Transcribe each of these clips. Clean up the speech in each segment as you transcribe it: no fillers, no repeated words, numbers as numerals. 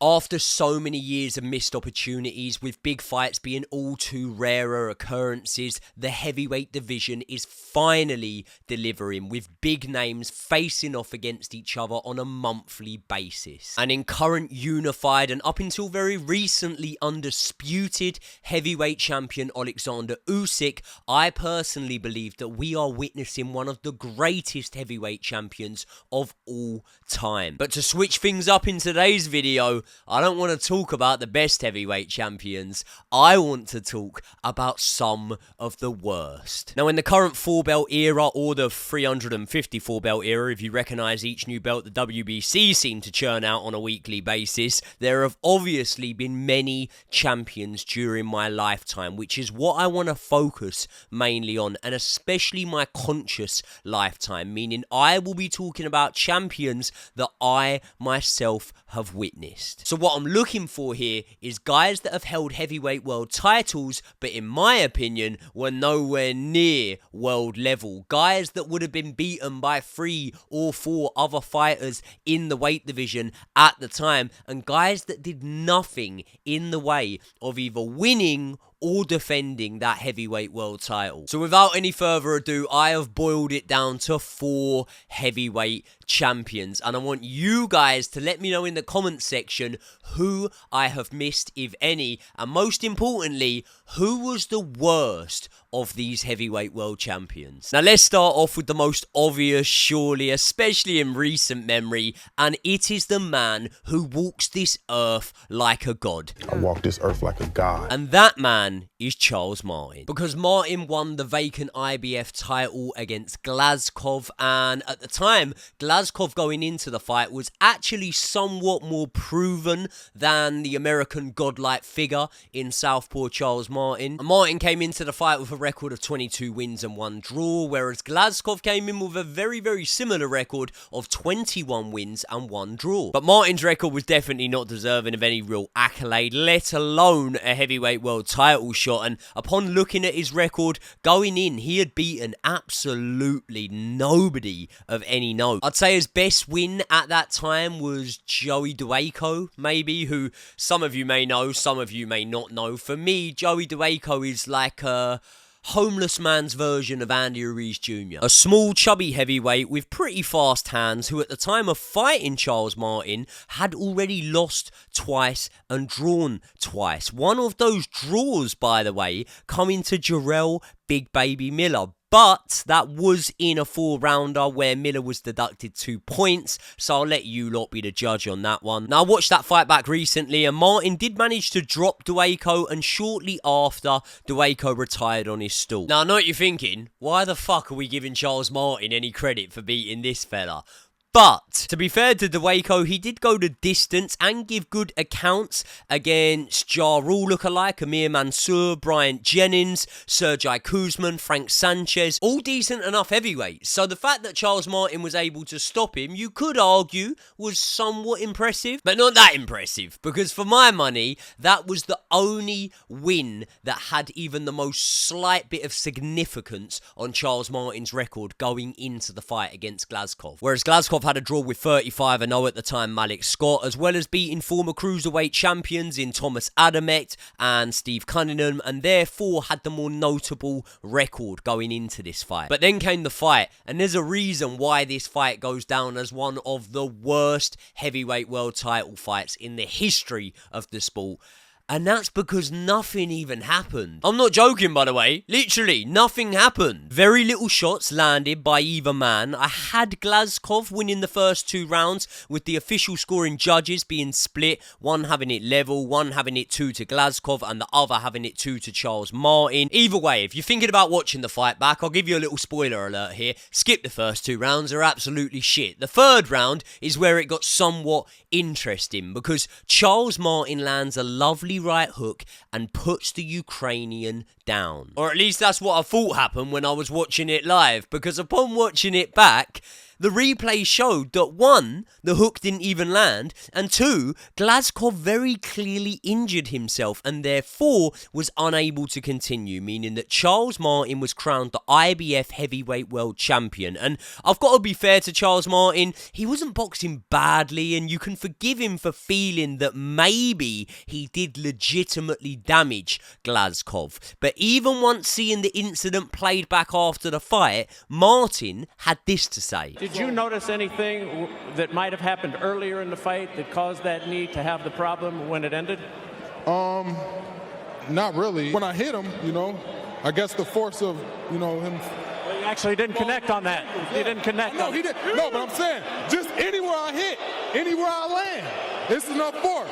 After so many years of missed opportunities, with big fights being all too rarer occurrences, the heavyweight division is finally delivering, with big names facing off against each other on a monthly basis. And in current unified and up until very recently undisputed heavyweight champion Alexander Usyk, I personally believe that we are witnessing one of the greatest heavyweight champions of all time. But to switch things up in today's video, I don't want to talk about the best heavyweight champions. I want to talk about some of the worst. Now, in the current 4-belt era, or the 354-belt era, if you recognise each new belt the WBC seem to churn out on a weekly basis, there have obviously been many champions during my lifetime, which is what I want to focus mainly on, and especially my conscious lifetime, meaning I will be talking about champions that I myself have witnessed. So what I'm looking for here is guys that have held heavyweight world titles, but in my opinion, were nowhere near world level. Guys that would have been beaten by 3 or 4 other fighters in the weight division at the time, and guys that did nothing in the way of either winning or defending that heavyweight world title. So without any further ado, I have boiled it down to 4 heavyweight champions, and I want you guys to let me know in the comments section who I have missed, if any, and most importantly, who was the worst of these heavyweight world champions. Now let's start off with the most obvious, surely, especially in recent memory, and it is the man who walks this earth like a god. I walk this earth like a god. And that man is Charles Martin. Because Martin won the vacant IBF title against Glazkov, and at the time, Glazkov going into the fight was actually somewhat more proven than the American godlike figure in Southpaw Charles Martin. And Martin came into the fight with a record of 22 wins and 1 draw, whereas Glazkov came in with a very, very similar record of 21 wins and 1 draw. But Martin's record was definitely not deserving of any real accolade, let alone a heavyweight world title shot, and upon looking at his record, going in, he had beaten absolutely nobody of any note. I'd say his best win at that time was Joey Dawejko, maybe, who some of you may know, some of you may not know. For me, Joey Dawejko is like a homeless man's version of Andy Ruiz Jr. A small, chubby heavyweight with pretty fast hands who at the time of fighting Charles Martin had already lost twice and drawn twice. One of those draws, by the way, coming to Jarrell Big Baby Miller. But that was in a 4-rounder where Miller was deducted 2 points, so I'll let you lot be the judge on that one. Now, I watched that fight back recently, and Martin did manage to drop Dawejko, and shortly after, Dawejko retired on his stool. Now, I know what you're thinking, why the fuck are we giving Charles Martin any credit for beating this fella? But, to be fair to Dawejko, he did go the distance and give good accounts against Ja Rule lookalike, Amir Mansour, Bryant Jennings, Sergey Kuzman, Frank Sanchez, all decent enough heavyweights. So the fact that Charles Martin was able to stop him, you could argue, was somewhat impressive, but not that impressive, because for my money, that was the only win that had even the most slight bit of significance on Charles Martin's record going into the fight against Glazkov. Whereas Glazkov had a draw with 35-0 at the time, Malik Scott, as well as beating former cruiserweight champions in Thomas Adamek and Steve Cunningham, and therefore had the more notable record going into this fight. But then came the fight, and there's a reason why this fight goes down as one of the worst heavyweight world title fights in the history of the sport. And that's because nothing even happened. I'm not joking, by the way. Literally, nothing happened. Very little shots landed by either man. I had Glazkov winning the first 2 rounds, with the official scoring judges being split. One having it level, one having it 2 to Glazkov, and the other having it 2 to Charles Martin. Either way, if you're thinking about watching the fight back, I'll give you a little spoiler alert here. Skip the first 2 rounds, they're absolutely shit. The 3rd round is where it got somewhat interesting, because Charles Martin lands a lovely right hook and puts the Ukrainian down. Or at least that's what I thought happened when I was watching it live, because upon watching it back, the replay showed that 1, the hook didn't even land, and 2, Glazkov very clearly injured himself and therefore was unable to continue, meaning that Charles Martin was crowned the IBF Heavyweight World Champion. And I've got to be fair to Charles Martin, he wasn't boxing badly, and you can forgive him for feeling that maybe he did legitimately damage Glazkov. But even once seeing the incident played back after the fight, Martin had this to say. Did you notice anything that might have happened earlier in the fight that caused that knee to have the problem when it ended? Not really. When I hit him, I guess the force of, him. Well, you actually didn't connect on that. You didn't connect. No, he didn't. No, but I'm saying, just anywhere I hit, anywhere I land, it's enough force.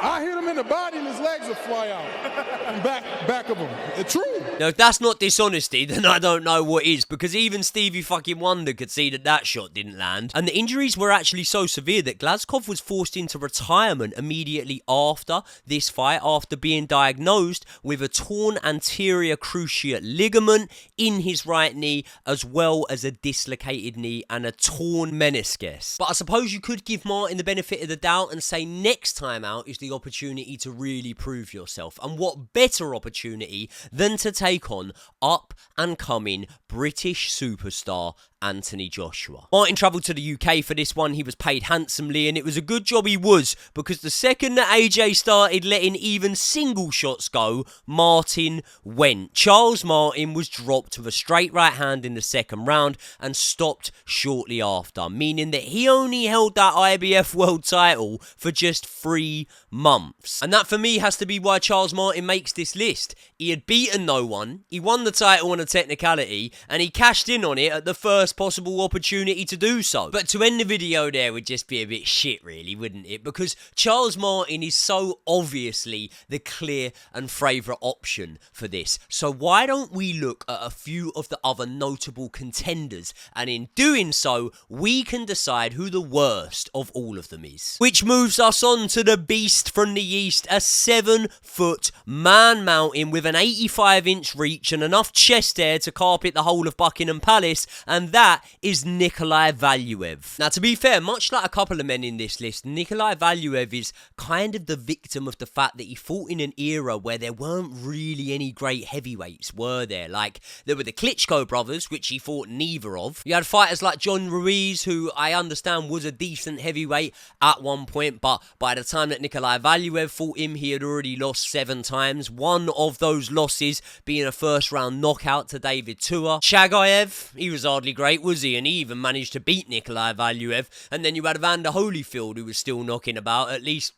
I hit him in the body and his legs will fly out. Back of him. It's true. Now, if that's not dishonesty, then I don't know what is, because even Stevie fucking Wonder could see that shot didn't land. And the injuries were actually so severe that Glazkov was forced into retirement immediately after this fight, after being diagnosed with a torn anterior cruciate ligament in his right knee, as well as a dislocated knee and a torn meniscus. But I suppose you could give Martin the benefit of the doubt and say next time out is the opportunity to really prove yourself. And what better opportunity than to take on up and coming British superstar Anthony Joshua. Martin travelled to the UK for this one. He was paid handsomely, and it was a good job he was, because the second that AJ started letting even single shots go, Martin went. Charles Martin was dropped with a straight right hand in the second round and stopped shortly after, meaning that he only held that IBF world title for just 3 months. And that for me has to be why Charles Martin makes this list. He had beaten no one, he won the title on a technicality, and he cashed in on it at the first possible opportunity to do so. But to end the video there would just be a bit shit, really, wouldn't it? Because Charles Martin is so obviously the clear and favourite option for this. So why don't we look at a few of the other notable contenders, and in doing so, we can decide who the worst of all of them is. Which moves us on to the beast from the east, a 7-foot man mountain with an 85-inch reach and enough chest hair to carpet the whole of Buckingham Palace, and that is Nikolai Valuev. Now, to be fair, much like a couple of men in this list, Nikolai Valuev is kind of the victim of the fact that he fought in an era where there weren't really any great heavyweights, were there? Like, there were the Klitschko brothers, which he fought neither of. You had fighters like John Ruiz, who I understand was a decent heavyweight at one point, but by the time that Nikolai Valuev fought him, he had already lost 7 times. One of those losses being a first-round knockout to David Tua. Chagayev, he was hardly great, was he? And he even managed to beat Nikolai Valuev. And then you had Evander Holyfield, who was still knocking about, at least,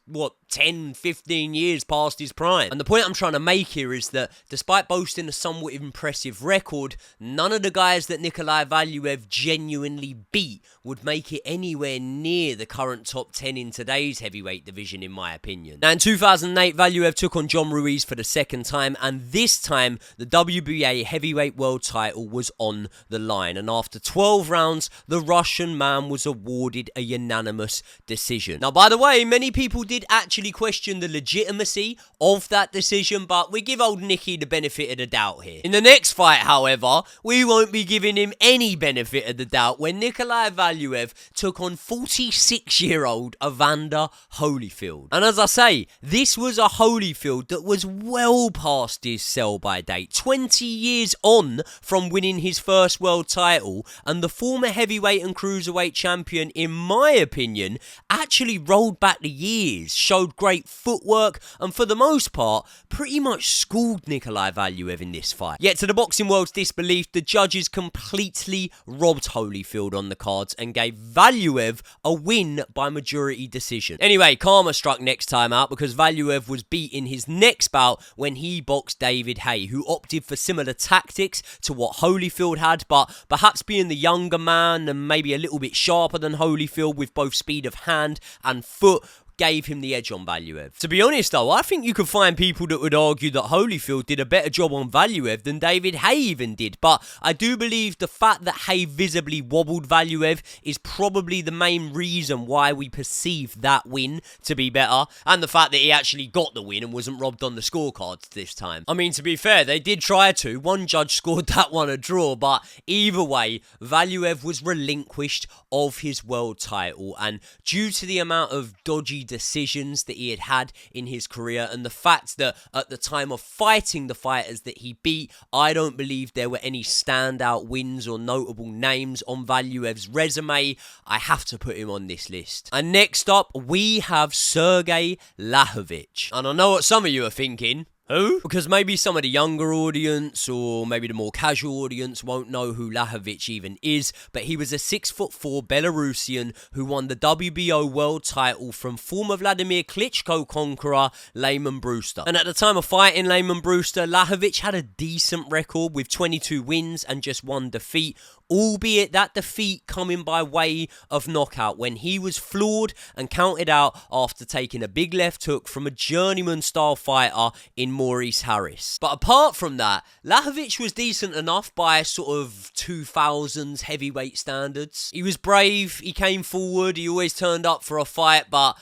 10, 15 years past his prime. And the point I'm trying to make here is that despite boasting a somewhat impressive record, none of the guys that Nikolai Valuev genuinely beat would make it anywhere near the current top 10 in today's heavyweight division, in my opinion. Now, in 2008, Valuev took on John Ruiz for the second time, and this time, the WBA heavyweight world title was on the line. And after 12 rounds, the Russian man was awarded a unanimous decision. Now, by the way, many people did actually question the legitimacy of that decision, but we give old Nicky the benefit of the doubt here. In the next fight, however, we won't be giving him any benefit of the doubt when Nikolai Valuev took on 46-year-old Evander Holyfield. And as I say, this was a Holyfield that was well past his sell-by date, 20 years on from winning his first world title, and the former heavyweight and cruiserweight champion, in my opinion, actually rolled back the years, showed great footwork, and for the most part, pretty much schooled Nikolai Valuev in this fight. Yet to the boxing world's disbelief, the judges completely robbed Holyfield on the cards and gave Valuev a win by majority decision. Anyway, karma struck next time out, because Valuev was beat in his next bout when he boxed David Haye, who opted for similar tactics to what Holyfield had, but perhaps being the younger man and maybe a little bit sharper than Holyfield with both speed of hand and foot, gave him the edge on Valuev. To be honest though, I think you could find people that would argue that Holyfield did a better job on Valuev than David Haye even did, but I do believe the fact that Haye visibly wobbled Valuev is probably the main reason why we perceive that win to be better, and the fact that he actually got the win and wasn't robbed on the scorecards this time. I mean, to be fair, they did try to. One judge scored that one a draw, but either way, Valuev was relinquished of his world title, and due to the amount of dodgy decisions that he had had in his career and the fact that at the time of fighting the fighters that he beat, I don't believe there were any standout wins or notable names on Valuev's resume, I have to put him on this list. And next up, we have Sergey Lahovic. And I know what some of you are thinking. Who? Because maybe some of the younger audience or maybe the more casual audience won't know who Lahovic even is, but he was a 6'4" Belarusian who won the WBO world title from former Vladimir Klitschko conqueror Layman Brewster. And at the time of fighting Layman Brewster, Lahovic had a decent record with 22 wins and just 1 defeat, albeit that defeat coming by way of knockout when he was floored and counted out after taking a big left hook from a journeyman style fighter in Maurice Harris. But apart from that, Lahovic was decent enough by sort of 2000s heavyweight standards. He was brave, he came forward, he always turned up for a fight, but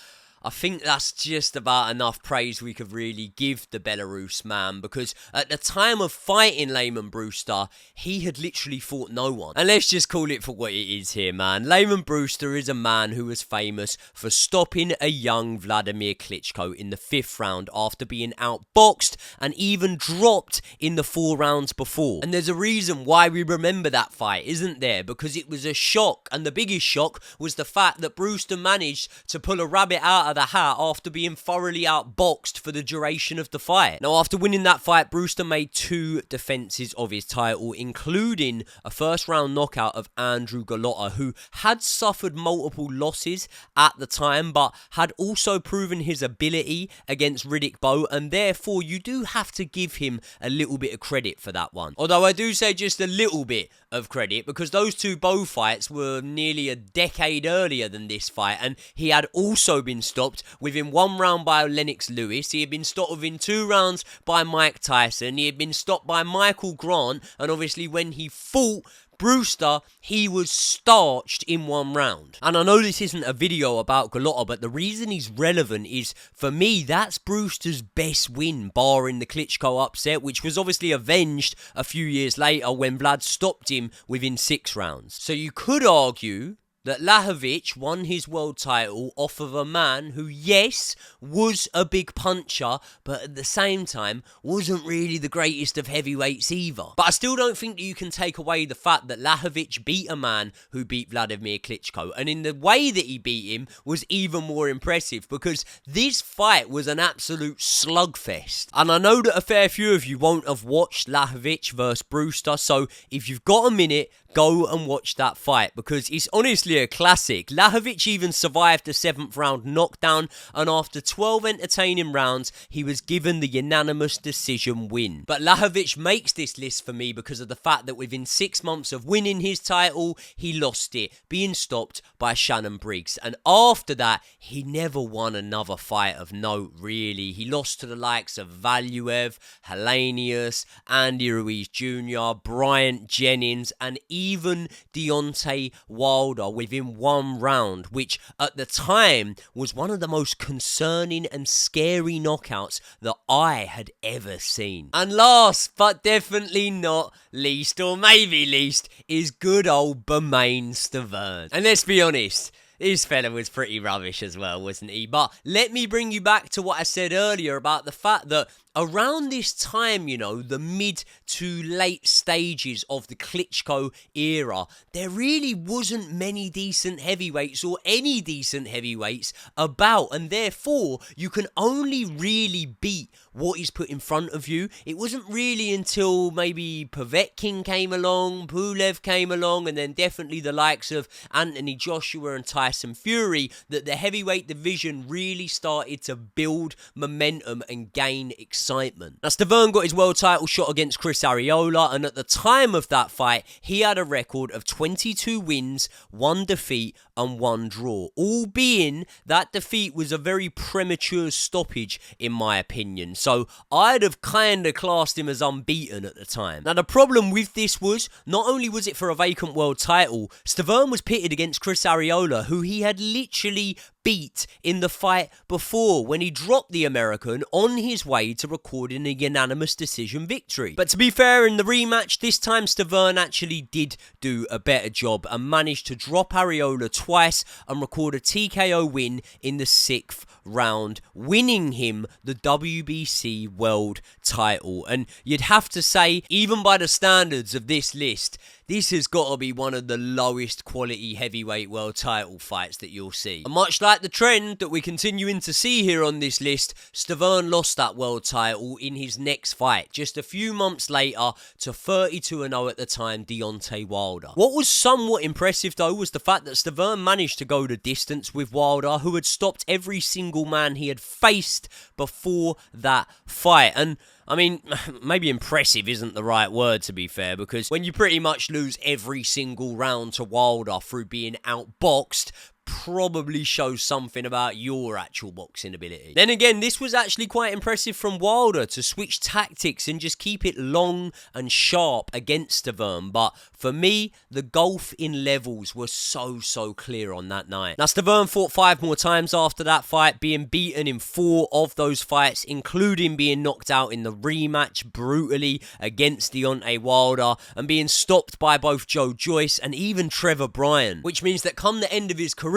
I think that's just about enough praise we could really give the Belarus man, because at the time of fighting Layman Brewster, he had literally fought no one. And let's just call it for what it is here, man. Layman Brewster is a man who was famous for stopping a young Vladimir Klitschko in the 5th round after being outboxed and even dropped in the 4 rounds before. And there's a reason why we remember that fight, isn't there? Because it was a shock, and the biggest shock was the fact that Brewster managed to pull a rabbit out of the hat after being thoroughly outboxed for the duration of the fight. Now, after winning that fight, Brewster made 2 defenses of his title, including a 1st round knockout of Andrew Golota, who had suffered multiple losses at the time, but had also proven his ability against Riddick Bowe, and therefore you do have to give him a little bit of credit for that one. Although I do say just a little bit of credit, because those 2 Bowe fights were nearly a decade earlier than this fight, and he had also been stopped within 1 round by Lennox Lewis. He had been stopped within 2 rounds by Mike Tyson. He had been stopped by Michael Grant, and obviously when he fought Brewster, he was starched in 1 round. And I know this isn't a video about Golota, but the reason he's relevant is, for me, that's Brewster's best win, barring the Klitschko upset, which was obviously avenged a few years later when Vlad stopped him within 6 rounds. So you could argue that Lahovic won his world title off of a man who, yes, was a big puncher, but at the same time wasn't really the greatest of heavyweights either. But I still don't think that you can take away the fact that Lahovic beat a man who beat Vladimir Klitschko, and in the way that he beat him was even more impressive, because this fight was an absolute slugfest. And I know that a fair few of you won't have watched Lahovic versus Brewster, so if you've got a minute, go and watch that fight, because it's honestly a classic. Lahovic even survived the 7th round knockdown, and after 12 entertaining rounds, he was given the unanimous decision win. But Lahovic makes this list for me because of the fact that within 6 months of winning his title, he lost it, being stopped by Shannon Briggs. And after that, he never won another fight of note, really. He lost to the likes of Valuev, Helenius, Andy Ruiz Jr., Bryant Jennings, and even Deontay Wilder within 1 round, which at the time was one of the most concerning and scary knockouts that I had ever seen. And last but definitely not least, or maybe least, is good old Bermane Stiverne. And let's be honest, this fella was pretty rubbish as well, wasn't he? But let me bring you back to what I said earlier about the fact that around this time, you know, the mid to late stages of the Klitschko era, there really wasn't many decent heavyweights or any decent heavyweights about, and therefore you can only really beat what is put in front of you. It wasn't really until maybe Povetkin came along, Pulev came along, and then definitely the likes of Anthony Joshua and Tyson Fury that the heavyweight division really started to build momentum and gain excitement. excitement. Now, Stiverne got his world title shot against Chris Arreola, and at the time of that fight, he had a record of 22 wins, 1 defeat, and 1 draw, all being that defeat was a very premature stoppage in my opinion, so I'd have kind of classed him as unbeaten at the time. Now the problem with this was, not only was it for a vacant world title, Stiverne was pitted against Chris Arreola, who he had literally beat in the fight before when he dropped the American on his way to recording a unanimous decision victory. But to be fair, in the rematch, this time Stiverne actually did do a better job and managed to drop Arreola twice and record a TKO win in the 6th round, winning him the WBC world title. And you'd have to say, even by the standards of this list, this has got to be one of the lowest quality heavyweight world title fights that you'll see. And much like the trend that we're continuing to see here on this list, Stiverne lost that world title in his next fight, just a few months later, to 32-0 at the time, Deontay Wilder. What was somewhat impressive though was the fact that Stiverne managed to go the distance with Wilder, who had stopped every single man he had faced before that fight. And I mean, maybe impressive isn't the right word to be fair, because when you pretty much lose every single round to Wilder through being outboxed, probably shows something about your actual boxing ability. Then again, this was actually quite impressive from Wilder to switch tactics and just keep it long and sharp against Stiverne, but for me, the gulf in levels was so clear on that night. Now, Stiverne fought 5 more times after that fight, being beaten in 4 of those fights, including being knocked out in the rematch brutally against Deontay Wilder, and being stopped by both Joe Joyce and even Trevor Bryan, which means that come the end of his career,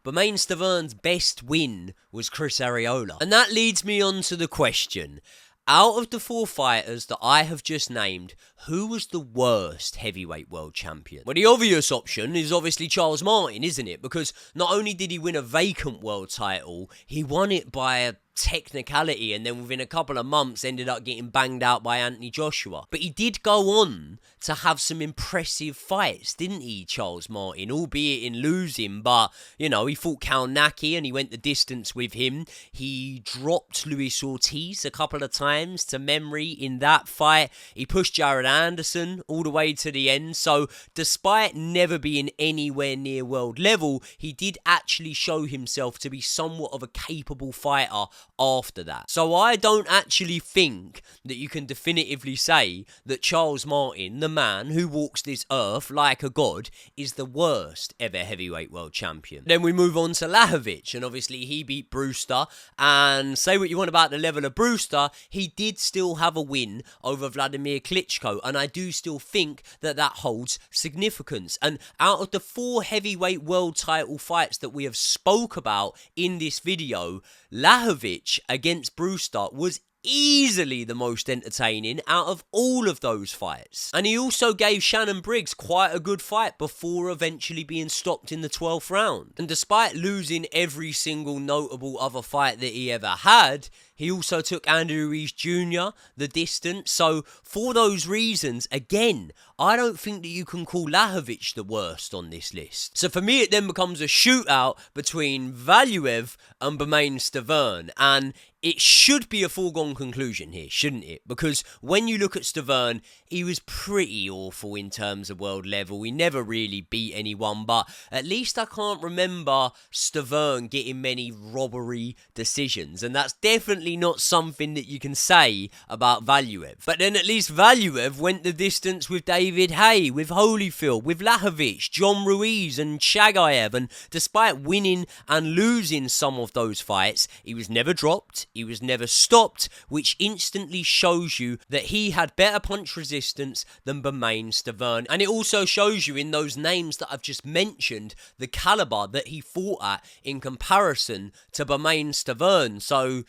Bermane Stiverne's best win was Chris Arreola. And that leads me on to the question, out of the 4 fighters that I have just named, who was the worst heavyweight world champion? Well, the obvious option is obviously Charles Martin, isn't it? Because not only did he win a vacant world title, he won it by a technicality, and then within a couple of months ended up getting banged out by Anthony Joshua. But he did go on to have some impressive fights, didn't he, Charles Martin? Albeit in losing, but, you know, he fought Cal Naki and he went the distance with him. He dropped Luis Ortiz a couple of times to memory in that fight. He pushed Jared Anderson all the way to the end. So despite never being anywhere near world level, he did actually show himself to be somewhat of a capable fighter after that. So I don't actually think that you can definitively say that Charles Martin, the man who walks this earth like a god, is the worst ever heavyweight world champion. Then we move on to Blachowicz, and obviously he beat Brewster, and say what you want about the level of Brewster, he did still have a win over Vladimir Klitschko, and I do still think that that holds significance. And out of the 4 heavyweight world title fights that we have spoke about in this video, Blachowicz against Brewster was easily the most entertaining out of all of those fights. And he also gave Shannon Briggs quite a good fight before eventually being stopped in the 12th round. And despite losing every single notable other fight that he ever had, he also took Andy Ruiz Jr. the distance. So for those reasons, again, I don't think that you can call Blachowicz the worst on this list. So for me, it then becomes a shootout between Valiev and Bermane Stiverne. And it should be a foregone conclusion here, shouldn't it? Because when you look at Stiverne, he was pretty awful in terms of world level. He never really beat anyone, but at least I can't remember Stiverne getting many robbery decisions. And that's definitely not something that you can say about Valiev. But then at least Valiev went the distance with David Haye, with Holyfield, with Blachowicz, John Ruiz and Chagayev. And despite winning and losing some of those fights, he was never dropped. He was never stopped, which instantly shows you that he had better punch resistance than Bermane Stiverne. And it also shows you in those names that I've just mentioned, the caliber that he fought at in comparison to Bermane Stiverne. So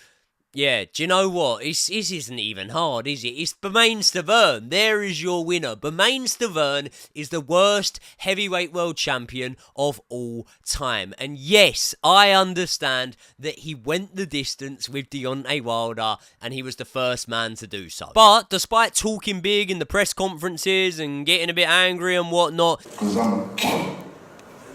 yeah, do you know what? This isn't even hard, is it? It's Bermane Stiverne. There is your winner. Bermane Stiverne is the worst heavyweight world champion of all time. And yes, I understand that he went the distance with Deontay Wilder and he was the first man to do so. But despite talking big in the press conferences and getting a bit angry and whatnot, because I'm a king.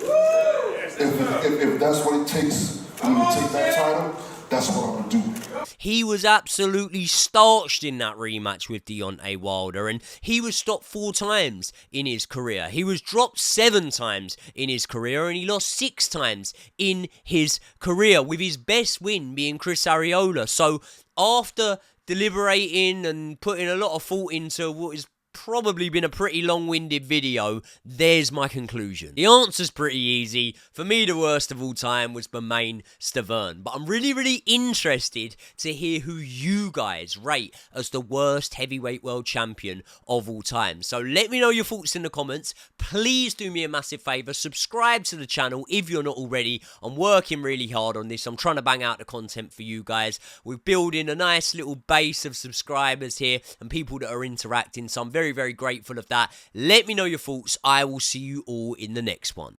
If that's what it takes for me to take that title, that's what I'm going to do. He was absolutely starched in that rematch with Deontay Wilder, and he was stopped 4 times in his career. He was dropped 7 times in his career, and he lost 6 times in his career, with his best win being Chris Arreola. So after deliberating and putting a lot of thought into what is probably been a pretty long-winded video, there's my conclusion. The answer's pretty easy. For me, the worst of all time was Bermane Stiverne, but I'm really interested to hear who you guys rate as the worst heavyweight world champion of all time. So let me know your thoughts in the comments. Please do me a massive favour, subscribe to the channel if you're not already. I'm working really hard on this. I'm trying to bang out the content for you guys. We're building a nice little base of subscribers here and people that are interacting, so I'm very grateful of that. Let me know your thoughts. I will see you all in the next one.